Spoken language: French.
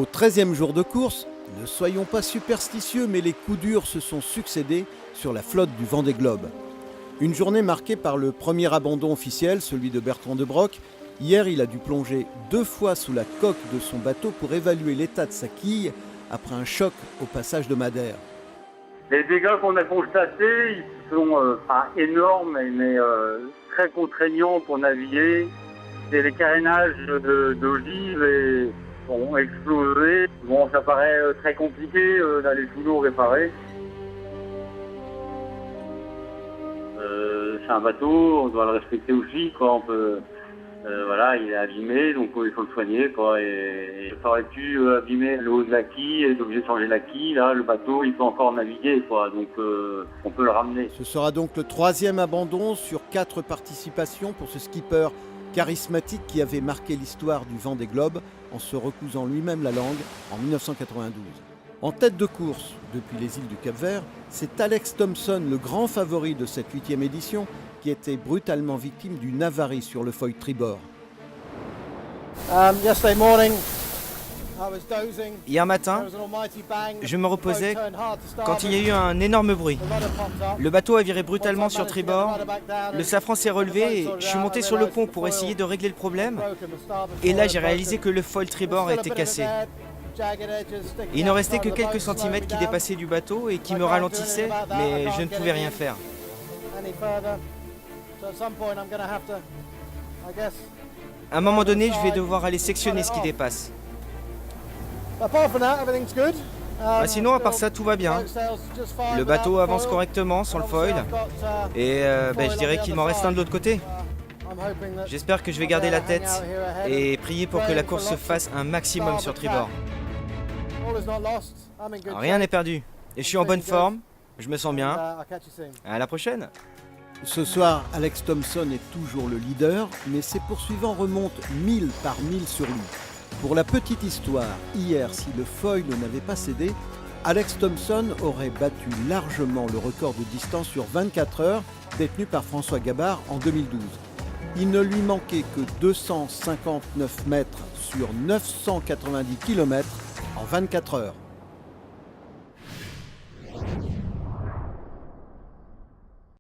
Au 13e jour de course, ne soyons pas superstitieux, mais les coups durs se sont succédés sur la flotte du Vendée Globe. Une journée marquée par le premier abandon officiel, celui de Bertrand de Broc. Hier, il a dû plonger 2 fois sous la coque de son bateau pour évaluer l'état de sa quille après un choc au passage de Madère. Les dégâts qu'on a constatés, ils sont pas énormes, mais très contraignants pour naviguer. Les carénages d'ogives ont explosé. Bon, ça paraît très compliqué d'aller sous l'eau réparer. C'est un bateau, on doit le respecter aussi, quoi. On peut, voilà, il est abîmé, donc il faut le soigner, quoi. Et ça aurait pu abîmer le haut de la quille, être obligé de changer la quille. Là, le bateau, il peut encore naviguer, quoi. Donc on peut le ramener. Ce sera donc le 3e abandon sur 4 participations pour ce skipper charismatique qui avait marqué l'histoire du Vendée Globe en se recousant lui-même la langue en 1992. En tête de course, depuis les îles du Cap-Vert, c'est Alex Thomson, le grand favori de cette 8e édition, qui était brutalement victime d'une avarie sur le foil tribord. Hier matin, je me reposais quand il y a eu un énorme bruit. Le bateau a viré brutalement sur tribord, le safran s'est relevé et je suis monté sur le pont pour essayer de régler le problème. Et là, j'ai réalisé que le foil tribord était cassé. Il ne restait que quelques centimètres qui dépassaient du bateau et qui me ralentissaient, mais je ne pouvais rien faire. À un moment donné, je vais devoir aller sectionner ce qui dépasse. Sinon, à part ça, tout va bien. Le bateau avance correctement sans le foil. Et je dirais qu'il m'en reste un de l'autre côté. J'espère que je vais garder la tête et prier pour que la course se fasse un maximum sur tribord. Rien n'est perdu. Et je suis en bonne forme. Je me sens bien. À la prochaine. Ce soir, Alex Thomson est toujours le leader, mais ses poursuivants remontent 1000 par 1000 sur lui. Pour la petite histoire, hier, si le foil n'avait pas cédé, Alex Thomson aurait battu largement le record de distance sur 24 heures détenu par François Gabard en 2012. Il ne lui manquait que 259 mètres sur 990 km en 24 heures.